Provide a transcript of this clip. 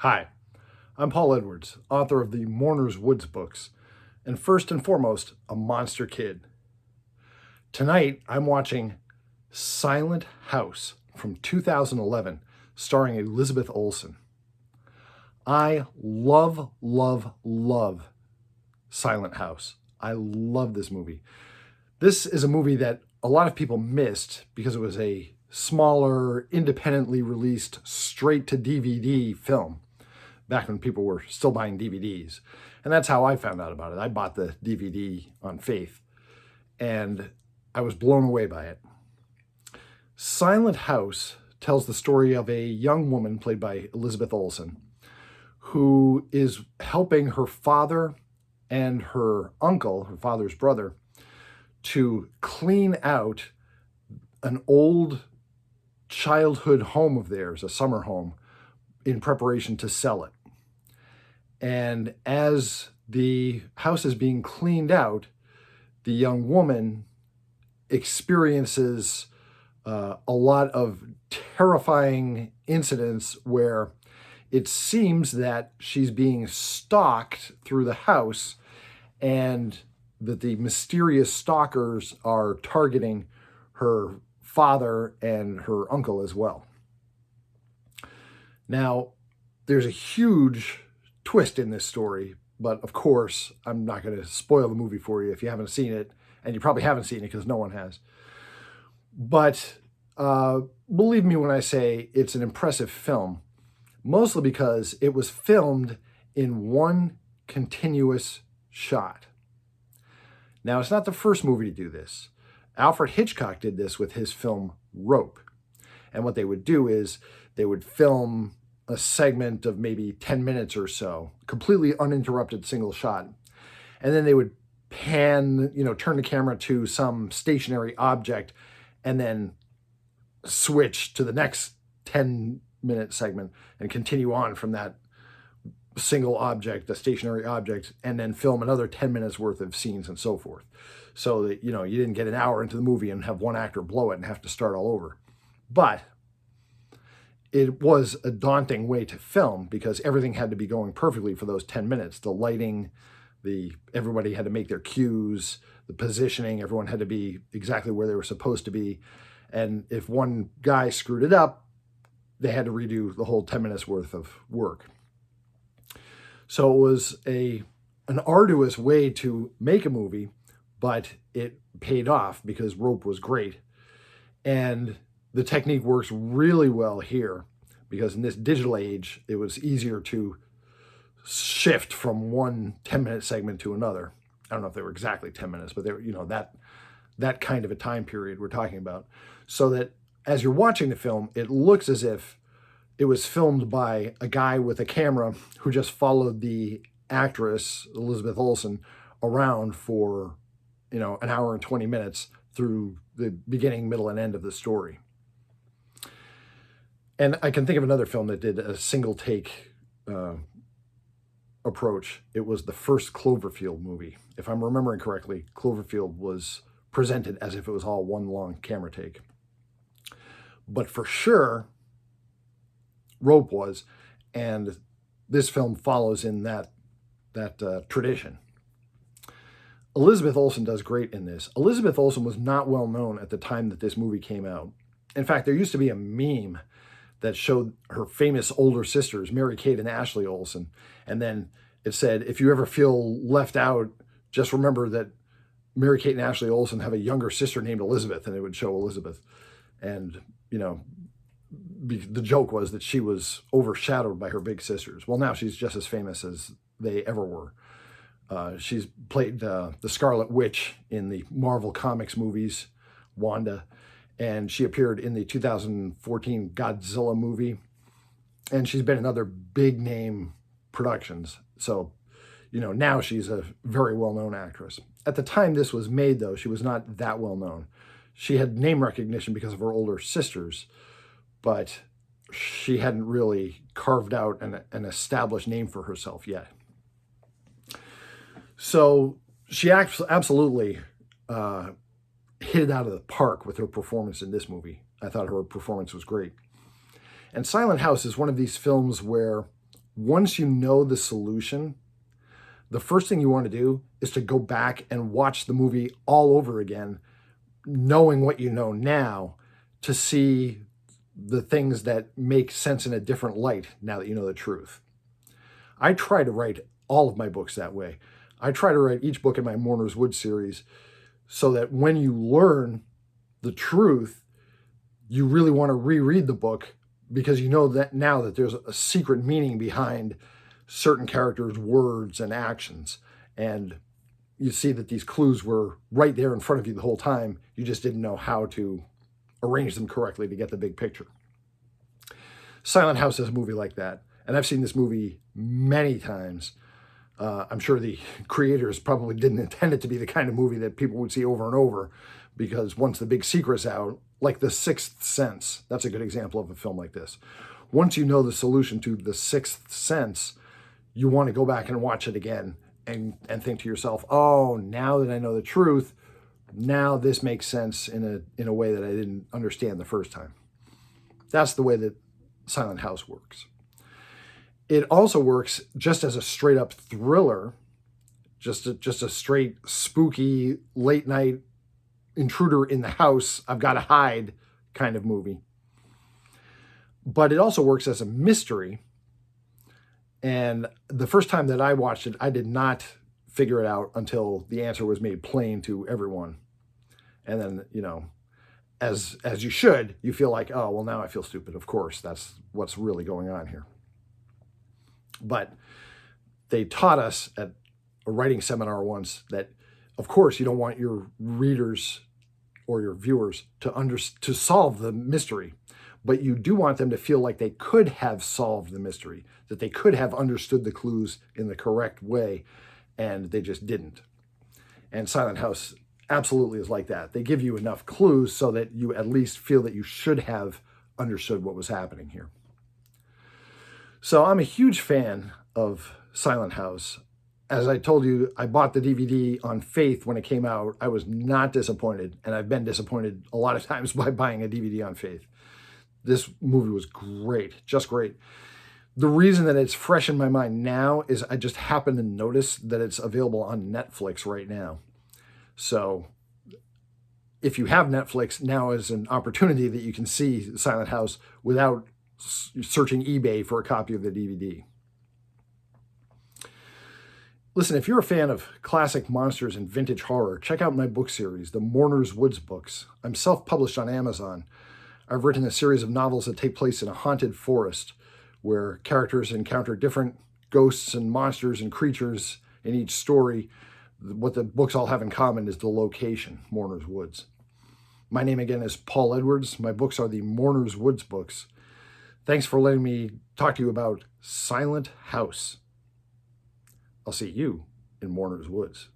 Hi, I'm Paul Edwards, author of the Mourners Woods books, and first and foremost, a monster kid. Tonight, I'm watching Silent House from 2011, starring Elizabeth Olsen. I love, love, love Silent House. I love this movie. This is a movie that a lot of people missed because it was a smaller, independently released, straight-to-DVD film back when people were still buying DVDs. And that's how I found out about it. I bought the DVD on faith, and I was blown away by it. Silent House tells the story of a young woman played by Elizabeth Olsen who is helping her father and her uncle, her father's brother, to clean out an old childhood home of theirs, a summer home, in preparation to sell it. And as the house is being cleaned out, the young woman experiences a lot of terrifying incidents where it seems that she's being stalked through the house and that the mysterious stalkers are targeting her father and her uncle as well. Now, there's a huge twist in this story, but of course, I'm not going to spoil the movie for you if you haven't seen it, and you probably haven't seen it because no one has. But believe me when I say it's an impressive film, mostly because it was filmed in one continuous shot. Now, it's not the first movie to do this. Alfred Hitchcock did this with his film Rope. And what they would do is they would film a segment of maybe 10 minutes or so, completely uninterrupted single shot. And then they would pan, turn the camera to some stationary object and then switch to the next 10-minute segment and continue on from that single object, the stationary object, and then film another 10 minutes worth of scenes and so forth. So that, you didn't get an hour into the movie and have one actor blow it and have to start all over. But it was a daunting way to film because everything had to be going perfectly for those 10 minutes. The lighting, everybody had to make their cues, the positioning, everyone had to be exactly where they were supposed to be. And if one guy screwed it up, they had to redo the whole 10 minutes worth of work. So it was an arduous way to make a movie, but it paid off because Rope was great. And the technique works really well here because in this digital age, it was easier to shift from one 10-minute segment to another. I don't know if they were exactly 10 minutes, but they were, that kind of a time period we're talking about. So that as you're watching the film, it looks as if it was filmed by a guy with a camera who just followed the actress, Elizabeth Olsen, around for, an hour and 20 minutes through the beginning, middle, and end of the story. And I can think of another film that did a single take approach. It was the first Cloverfield movie. If I'm remembering correctly, Cloverfield was presented as if it was all one long camera take. But for sure, Rope was, and this film follows in that tradition. Elizabeth Olsen does great in this. Elizabeth Olsen was not well known at the time that this movie came out. In fact, there used to be a meme that showed her famous older sisters, Mary Kate and Ashley Olsen, and then it said, if you ever feel left out, just remember that Mary Kate and Ashley Olsen have a younger sister named Elizabeth, and it would show Elizabeth. And, the joke was that she was overshadowed by her big sisters. Well, now she's just as famous as they ever were. She's played the Scarlet Witch in the Marvel Comics movies, Wanda, and she appeared in the 2014 Godzilla movie, and she's been in other big name productions. So, now she's a very well-known actress. At the time this was made, though, she was not that well-known. She had name recognition because of her older sisters, but she hadn't really carved out an established name for herself yet. So she absolutely hit it out of the park with her performance in this movie. I thought her performance was great. And Silent House is one of these films where once you know the solution, the first thing you want to do is to go back and watch the movie all over again, knowing what you know now, to see the things that make sense in a different light now that you know the truth. I try to write all of my books that way. I try to write each book in my Mourners Woods series so that when you learn the truth, you really want to reread the book because you know that now that there's a secret meaning behind certain characters' words and actions. And you see that these clues were right there in front of you the whole time. You just didn't know how to arrange them correctly to get the big picture. Silent House is a movie like that. And I've seen this movie many times. I'm sure the creators probably didn't intend it to be the kind of movie that people would see over and over, because once the big secret's out, like The Sixth Sense, that's a good example of a film like this. Once you know the solution to The Sixth Sense, you want to go back and watch it again and think to yourself, oh, now that I know the truth, now this makes sense in a way that I didn't understand the first time. That's the way that Silent House works. It also works just as a straight up thriller, just a straight spooky late night intruder in the house, I've got to hide kind of movie. But it also works as a mystery. And the first time that I watched it, I did not figure it out until the answer was made plain to everyone. And then, as you should, you feel like, oh, well, now I feel stupid. Of course, that's what's really going on here. But they taught us at a writing seminar once that, of course, you don't want your readers or your viewers to solve the mystery, but you do want them to feel like they could have solved the mystery, that they could have understood the clues in the correct way, and they just didn't. And Silent House absolutely is like that. They give you enough clues so that you at least feel that you should have understood what was happening here. So I'm a huge fan of Silent House. As I told you, I bought the DVD on faith when it came out. I was not disappointed, and I've been disappointed a lot of times by buying a DVD on faith. This movie was great, just great. The reason that it's fresh in my mind now is I just happened to notice that it's available on Netflix right now. So if you have Netflix, now is an opportunity that you can see Silent House without searching eBay for a copy of the DVD. Listen, if you're a fan of classic monsters and vintage horror, check out my book series, the Mourners Woods books. I'm self-published on Amazon. I've written a series of novels that take place in a haunted forest where characters encounter different ghosts and monsters and creatures in each story. What the books all have in common is the location, Mourners Woods. My name again is Paul Edwards. My books are the Mourners Woods books. Thanks for letting me talk to you about Silent House. I'll see you in Mourners Woods.